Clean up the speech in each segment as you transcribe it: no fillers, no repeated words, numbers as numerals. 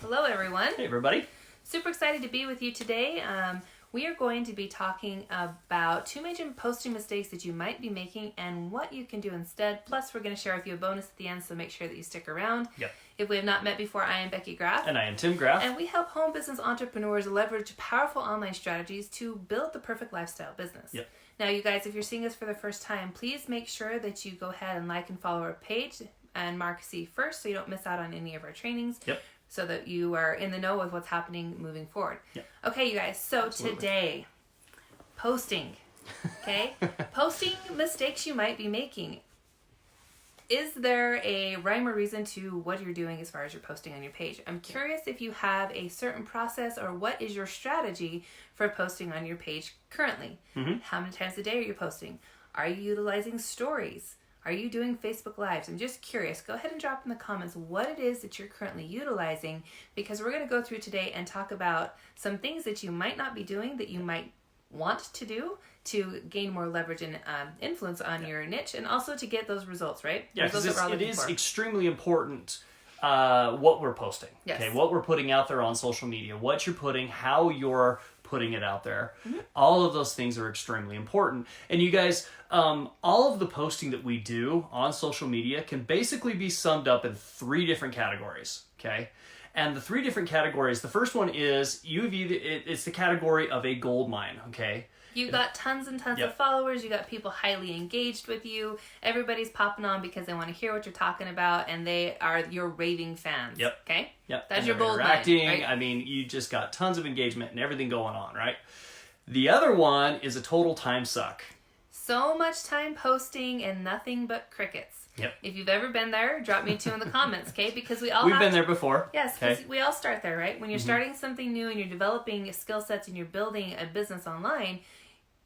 Hello, everyone. Hey, everybody. Super excited to be with you today. We are going to be talking about 2 major posting mistakes that you might be making and what you can do instead. Plus, we're going to share with you a bonus at the end, so make sure that you stick around. Yep. If we have not met before, I am Becky Graff. And I am Tim Graff. And we help home business entrepreneurs leverage powerful online strategies to build the perfect lifestyle business. Yep. Now, you guys, if you're seeing us for the first time, please make sure that you go ahead and like and follow our page and mark C first so you don't miss out on any of our trainings. Yep. So that you are in the know with what's happening moving forward. Yep. Okay, you guys. So Absolutely. Today, posting. Okay? Posting mistakes you might be making. Is there a rhyme or reason to what you're doing as far as you're posting on your page? I'm curious if you have a certain process or what is your strategy for posting on your page currently. Mm-hmm. How many times a day are you posting? Are you utilizing stories? Are you doing Facebook Lives? I'm just curious. Go ahead and drop in the comments what it is that you're currently utilizing, because we're going to go through today and talk about some things that you might not be doing that you might want to do to gain more leverage and influence on your niche, and also to get those results, right? Yeah, Results because that we're all it looking is for. extremely important what we're posting. Yes. Okay, what we're putting out there on social media, what you're putting, how you're putting it out there. Mm-hmm. All of those things are extremely important. And you guys, all of the posting that we do on social media can basically be summed up in 3 different categories. Okay. And the 3 different categories, the first one is it's the category of a gold mine. Okay. You've got tons and tons Yep. of followers. You got people highly engaged with you. Everybody's popping on because they want to hear what you're talking about, and they are your raving fans. Yep. Okay? Yep. That's and your they're bold interacting. line, right? I mean, you just got tons of engagement and everything going on, right? The other one is a total time suck. So much time posting and nothing but crickets. Yep. If you've ever been there, drop me 2 in the comments, okay? Because we all We've have been to- there before. Yes, because Okay. we all start there, right? When you're starting something new and you're developing skill sets and you're building a business online,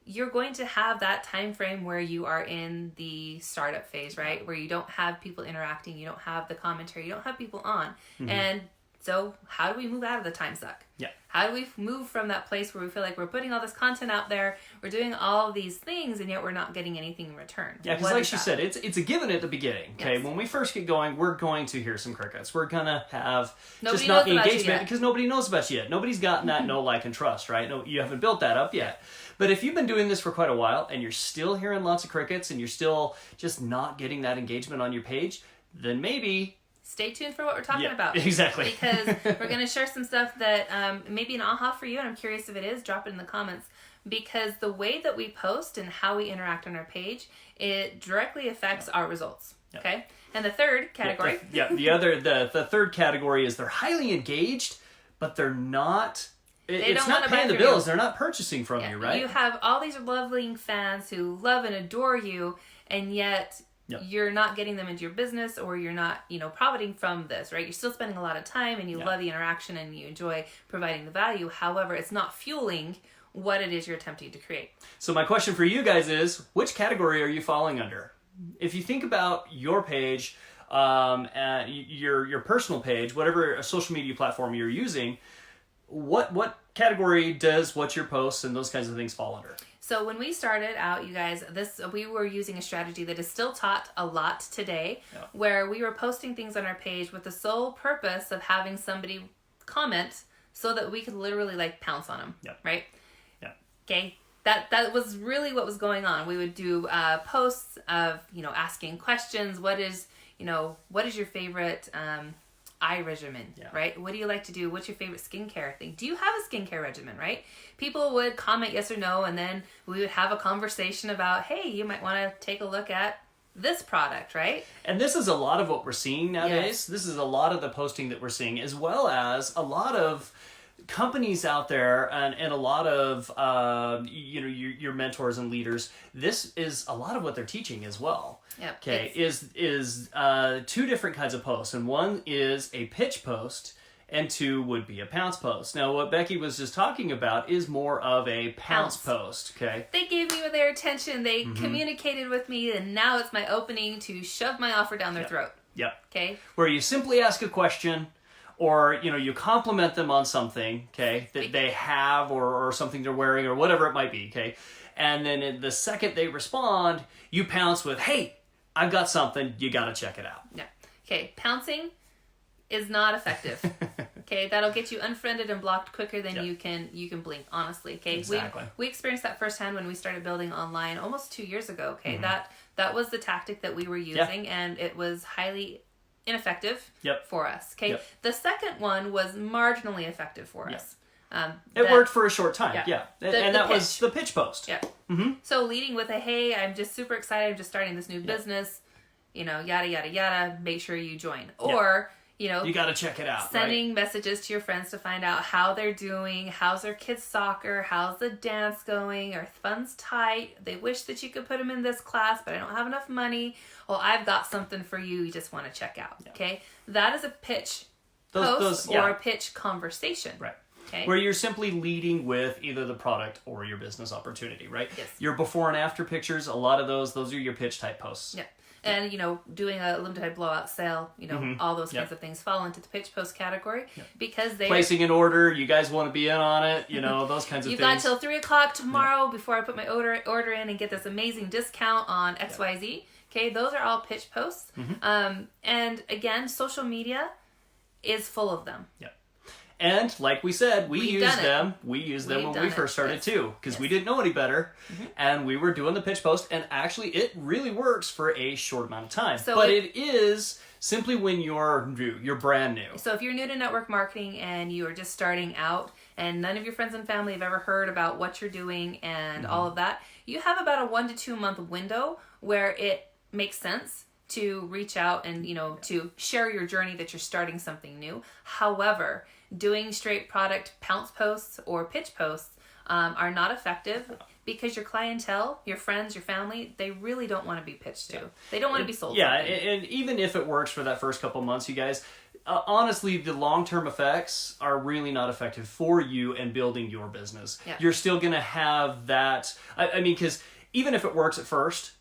you're going to have that time frame where you are in the startup phase, right? Where you don't have people interacting, you don't have the commentary, you don't have people on. And so how do we move out of the time suck? Yeah. How do we move from that place where we feel like we're putting all this content out there, we're doing all these things, and yet we're not getting anything in return? Yeah, because What like is she that? said, it's a given at the beginning. Okay, Yes. when we first get going, we're going to hear some crickets. We're gonna have Nobody just not knows the about you engagement yet. because nobody knows about you yet. Nobody's gotten that know, like, and trust, right? No, you haven't built that up yet. But if you've been doing this for quite a while and you're still hearing lots of crickets and you're still just not getting that engagement on your page, then maybe Stay tuned for what we're talking Yeah, about. exactly. Because we're going to share some stuff that may be an aha for you, and I'm curious if it is. Drop it in the comments. Because the way that we post and how we interact on our page, it directly affects our results. Yeah. Okay? And the third category. the third category is they're highly engaged, but they're not. They It's don't not wanna buy paying the from you. bills. They're not purchasing from you, right? You have all these lovely fans who love and adore you, and yet Yep. you're not getting them into your business, or you're not, profiting from this, right? You're still spending a lot of time, and you Yeah. love the interaction, and you enjoy providing the value. However, it's not fueling what it is you're attempting to create. So my question for you guys is, which category are you falling under? If you think about your page, your personal page, whatever social media platform you're using, what category does what your posts and those kinds of things fall under? So when we started out, you guys, we were using a strategy that is still taught a lot today, Yeah. where we were posting things on our page with the sole purpose of having somebody comment so that we could literally pounce on them, Yeah. right? Yeah. Okay. That was really what was going on. We would do posts of, asking questions. What is your favorite eye regimen, Yeah. right? What do you like to do? What's your favorite skincare thing? Do you have a skincare regimen, right? People would comment yes or no, and then we would have a conversation about, hey, you might want to take a look at this product, right? And this is a lot of what we're seeing nowadays. Yes. This is a lot of the posting that we're seeing, as well as a lot of companies out there and a lot of your mentors and leaders. This is a lot of what they're teaching as well. Yep. Okay, is 2 different kinds of posts, and one is a pitch post, and 2 would be a pounce post. Now, what Becky was just talking about is more of a pounce post. Okay. They gave me their attention. They communicated with me, and now it's my opening to shove my offer down their throat. Yep. Okay. Where you simply ask a question, or you compliment them on something, okay, that they have, or something they're wearing, or whatever it might be, okay, and then in the second they respond, you pounce with, hey, I've got something, you got to check it out. Yeah. Okay. Pouncing is not effective. Okay, that'll get you unfriended and blocked quicker than Yep. you can blink, honestly. Okay, Exactly. we experienced that firsthand when we started building online almost 2 years ago. Okay, Mm-hmm. that was the tactic that we were using, and it was highly ineffective Yep. for us. Okay, Yep. the second one was marginally effective for Yep. us. It worked for a short time. Yeah. Yeah. The And that was pitch. the pitch post. Yeah. Mm-hmm. So leading with a, hey, I'm just super excited. I'm just starting this new business. You know, yada yada yada. Make sure you join. Or you know, You got to check it out. sending messages to your friends to find out how they're doing, how's their kids' soccer, how's the dance going, are funds tight, they wish that you could put them in this class, but I don't have enough money. Well, I've got something for you just want to check out. Okay, that is a pitch post or a pitch conversation. Right. Okay. Where you're simply leading with either the product or your business opportunity, right? Yes. Your before and after pictures, a lot of those are your pitch type posts. Yeah. And, you know, doing a limited blowout sale, you know, all those kinds Yep. of things fall into the pitch post category because they Placing an order, you guys want to be in on it, you know, those kinds of You've things. got till 3:00 tomorrow before I put my order in and get this amazing discount on XYZ. Okay, those are all pitch posts. And again, social media is full of them. Yeah. And like we said, we We've use done it. them. We used them We've when done we it, first started yes. too, because we Yes. didn't know any better, and we were doing the pitch post, and actually, it really works for a short amount of time. So but if- it is simply when you're new, you're brand new. So if you're new to network marketing and you are just starting out and none of your friends and family have ever heard about what you're doing and all of that, you have about a 1 to 2 month window where it makes sense to reach out and, you know, to share your journey that you're starting something new. However, doing straight product pounce posts or pitch posts are not effective because your clientele, your friends, your family, they really don't want to be pitched to. They don't want to be sold. Yeah, something. and even if it works for that first couple months, you guys, honestly, the long-term effects are really not effective for you and building your business. Yeah. You're still going to have that. I mean, because even if it works at first,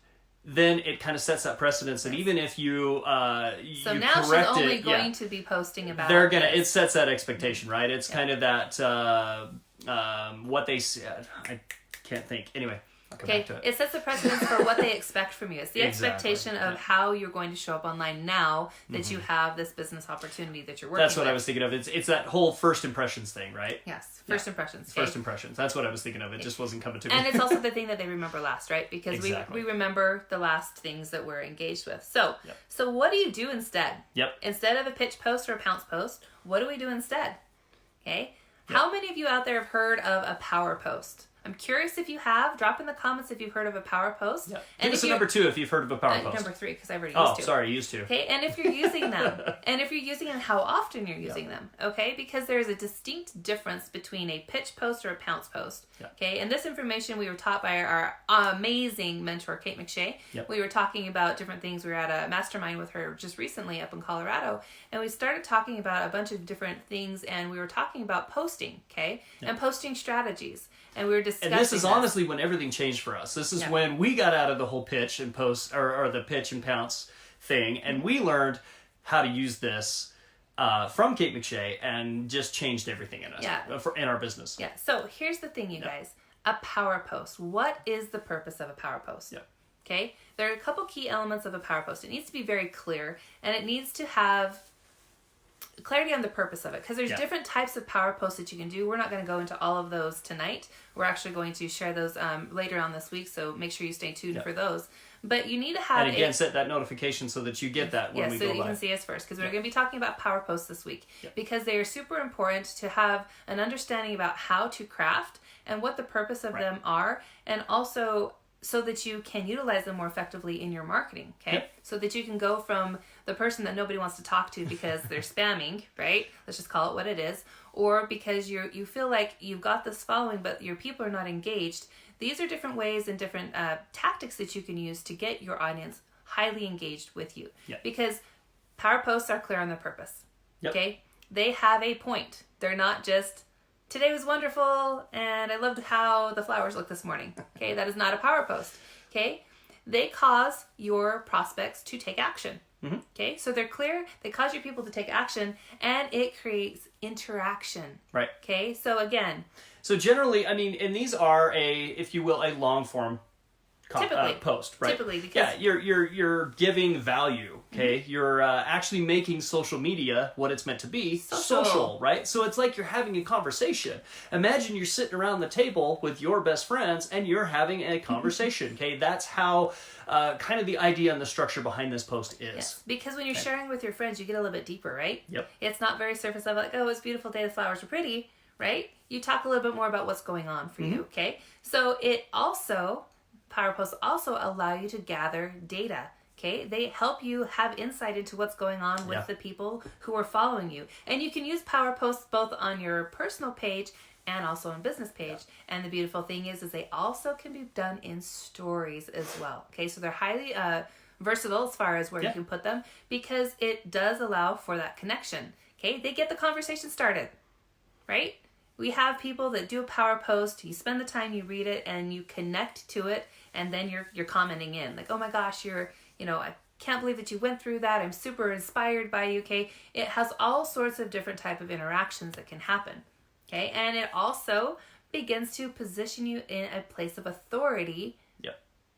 then it kind of sets that precedence that even if you So you now she's correct only it, going to be posting about they're gonna. this. It sets that expectation, right? It's kind of that what they said. I can't think. Anyway, I'll come Okay, back to it. it sets the precedence for what they expect from you. It's the Exactly, expectation of yeah. Mm-hmm. how you're going to show up online now that you have this business opportunity that you're working That's what with. I was thinking of. It's that whole first impressions thing, right? Yes, first impressions. Okay? First impressions. That's what I was thinking of. It just wasn't coming to me. And it's also the thing that they remember last, right? Because Exactly. we remember the last things that we're engaged with. So, Yep. so what do you do instead? Yep. Instead of a pitch post or a pounce post, what do we do instead? Okay? How many of you out there have heard of a power post? I'm curious if you have. Drop in the comments if you've heard of a power post. Yeah. And Give us if a you're- number 2 if you've heard of a power post. Number 3, because I've already Oh, used 2. sorry, used to. Okay, and if you're using them, and if you're using them, how often you're using them, okay? Because there's a distinct difference between a pitch post or a pounce post, Yeah. okay? And this information we were taught by our amazing mentor, Kate McShay. Yep. We were talking about different things. We were at a mastermind with her just recently up in Colorado, and we started talking about a bunch of different things, and we were talking about posting, okay? And posting strategies, and we were discussing And this is honestly when everything changed for us. This is Yeah. when we got out of the whole pitch and post or the pitch and pounce thing, and we learned how to use this from Kate McShay and just changed everything in us in our business. Yeah, so here's the thing, you guys. A power post. What is the purpose of a power post? Yeah. Okay? There are a couple key elements of a power post. It needs to be very clear, and it needs to have clarity on the purpose of it, because there's Yeah. different types of power posts that you can do. We're not going to go into all of those tonight. We're actually going to share those later on this week, so make sure you stay tuned for those. But you need to have And again, set that notification so that you get that when we so go that you live. can see us first, because we're going to be talking about power posts this week, Yeah. because they are super important to have an understanding about how to craft and what the purpose of them are, and also so that you can utilize them more effectively in your marketing, okay? Yep. So that you can go from the person that nobody wants to talk to because they're spamming, right? Let's just call it what it is, or because you feel like you've got this following but your people are not engaged. These are different ways and different tactics that you can use to get your audience highly engaged with you. Yep. Because power posts are clear on their purpose. Yep. Okay? They have a point. They're not just, today was wonderful and I loved how the flowers looked this morning. Okay? That is not a power post. Okay? They cause your prospects to take action. Mm-hmm. Okay? So they're clear, they cause your people to take action, and it creates interaction. Right. Okay? So again, So generally, I mean, and these are if you will, a long form post, right? Typically, because you're giving value. Okay, you're actually making social media what it's meant to be, social, right? So it's like you're having a conversation. Imagine you're sitting around the table with your best friends and you're having a conversation. Okay, that's how kind of the idea and the structure behind this post is. Yes, because when you're sharing with your friends, you get a little bit deeper, right? Yep. It's not very surface level, like, oh, it's a beautiful day, the flowers are pretty, right? You talk a little bit more about what's going on for you, okay? So it also, Power Posts also allow you to gather data. Okay, they help you have insight into what's going on with the people who are following you. And you can use Power Posts both on your personal page and also on business page. And the beautiful thing is they also can be done in stories as well. Okay, so they're highly versatile as far as where you can put them, because it does allow for that connection. Okay, they get the conversation started, right? We have people that do a Power Post, you spend the time, you read it, and you connect to it, and then you're commenting in. Like, oh my gosh, I can't believe that you went through that. I'm super inspired by you, okay? It has all sorts of different type of interactions that can happen, okay? And it also begins to position you in a place of authority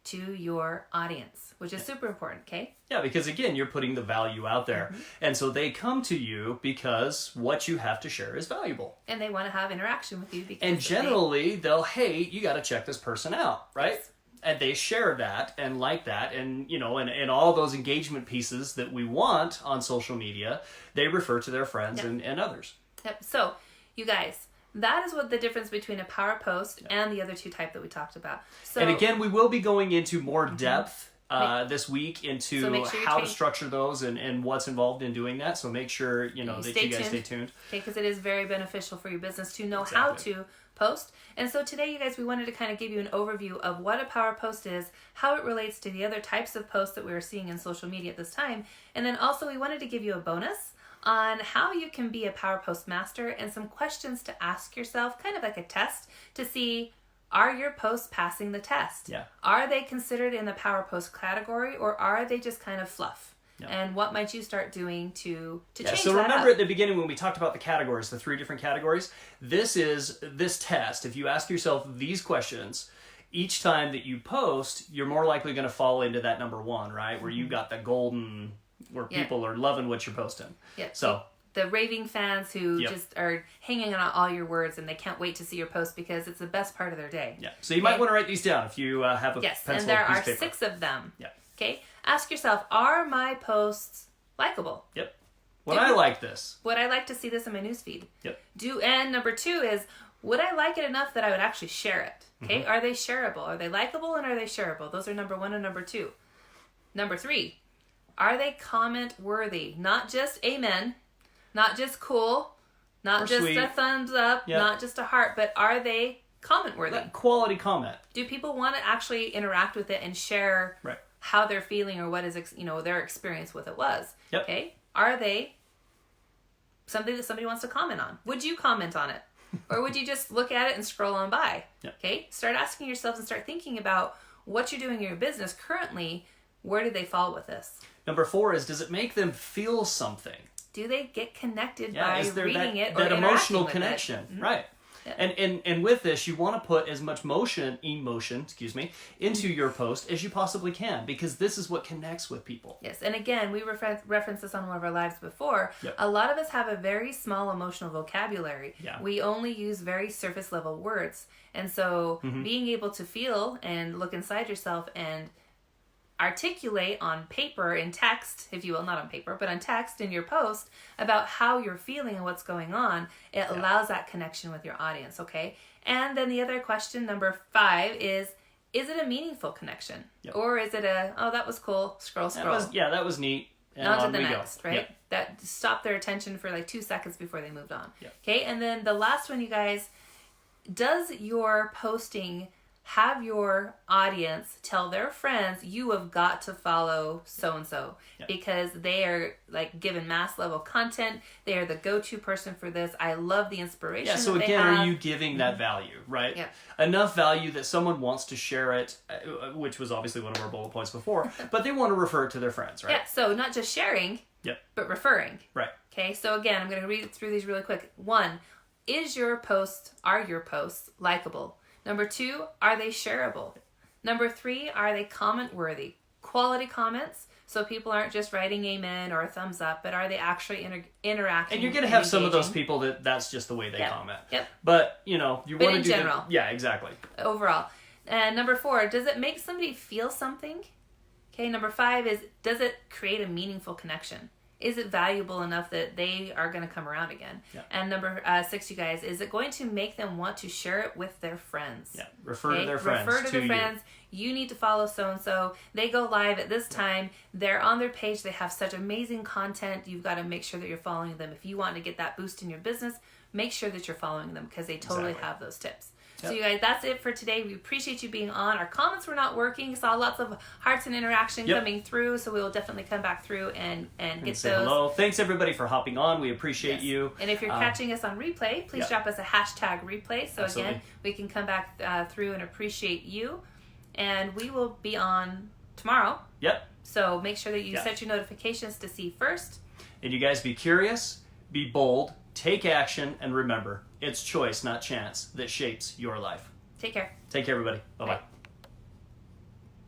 to your audience, which is super important, okay? Yeah, because again, you're putting the value out there. And so they come to you because what you have to share is valuable. And they want to have interaction with you. Because and generally, they'll, hey, you got to check this person out, right? Yes. And they share that and like that, and and all those engagement pieces that we want on social media, they refer to their friends and others. Yep. So, you guys, that is what the difference between a Power Post and the other two type that we talked about. So, and again, we will be going into more depth this week into how to structure those and what's involved in doing that. So make sure that you guys stay tuned. Okay, because it is very beneficial for your business to know how to post. And so today, you guys, we wanted to kind of give you an overview of what a Power Post is, how it relates to the other types of posts that we are seeing in social media at this time. And then also we wanted to give you a bonus on how you can be a Power Post master and some questions to ask yourself, kind of like a test to see, are your posts passing the test? Yeah. Are they considered in the Power Post category, or are they just kind of fluff? Yeah. And what might you start doing to change that? So remember at the beginning when we talked about the categories, the 3 different categories, this test, if you ask yourself these questions, each time that you post, you're more likely going to fall into that number 1, right? Where you got the golden, where people are loving what you're posting. Yeah. So the raving fans who just are hanging on all your words and they can't wait to see your post because it's the best part of their day. Yeah. So you might want to write these down if you have a pencil and there or piece are of paper. 6 of them. Yeah. Okay. Ask yourself, are my posts likable? Yep. Would I like this? Would I like to see this in my newsfeed? Yep. And number 2 is, would I like it enough that I would actually share it? Okay. Are they shareable? Are they likable and are they shareable? Those are number 1 and number 2. Number 3, are they comment worthy? Not just amen, not just cool, not or just sweet. a thumbs up, not just a heart, but are they comment worthy? Quality comment. Do people want to actually interact with it and share how they're feeling or what is their experience with it was? Yep. Okay. Are they something that somebody wants to comment on? Would you comment on it? Or would you just look at it and scroll on by? Yep. Okay. Start asking yourselves and start thinking about what you're doing in your business currently. Where do they fall with this? Number 4 is, does it make them feel something? Do they get connected by reading it or that emotional with connection? it? Mm-hmm. Right. Yeah. And with this, you want to put as much emotion, into your post as you possibly can, because this is what connects with people. Yes, and again, we referenced this on one of our lives before. Yep. A lot of us have a very small emotional vocabulary. Yeah. We only use very surface level words. And so being able to feel and look inside yourself and articulate on paper, in text, if you will, not on paper, but on text in your post about how you're feeling and what's going on, it allows that connection with your audience, okay? And then the other question, number 5, is it a meaningful connection? Yep. Or is it oh, that was cool, scroll. That was neat. And on to the next, go. right? Yep. That stopped their attention for like 2 seconds before they moved on. Yep. Okay, and then the last one, you guys, does your posting have your audience tell their friends, you have got to follow so-and-so because they are like given mass level content. They are the go-to person for this. I love the inspiration. Yeah, so again, are you giving that value, right? Yeah. Enough value that someone wants to share it, which was obviously one of our bullet points before, but they want to refer it to their friends, right? Yeah, so not just sharing, but referring. Right. Okay, so again, I'm going to read through these really quick. 1, are your posts likable? Number 2, are they shareable? Number 3, are they comment worthy? Quality comments. So people aren't just writing amen or a thumbs up, but are they actually interacting? And you're going to have some of those engaging? people that's just the way they comment. Yep. But, you want to do in general. yeah, exactly. Overall. And number 4, does it make somebody feel something? Okay, number 5 is, does it create a meaningful connection? Is it valuable enough that they are going to come around again? Yeah. And number 6, you guys, is it going to make them want to share it with their friends? Yeah, refer to their friends. Refer to their friends. You need to follow so-and-so. They go live at this time. They're on their page. They have such amazing content. You've got to make sure that you're following them. If you want to get that boost in your business, make sure that you're following them because they totally have those tips. So you guys, that's it for today. We appreciate you being on. Our comments were not working. Saw lots of hearts and interaction coming through. So we will definitely come back through and get say those. Hello. Thanks everybody for hopping on. We appreciate you. And if you're catching us on replay, please drop us a hashtag replay. So again, we can come back through and appreciate you. And we will be on tomorrow. Yep. So make sure that you set your notifications to see first. And you guys be curious, be bold, take action, and remember, it's choice, not chance, that shapes your life. Take care. Take care, everybody. Bye-bye. Bye.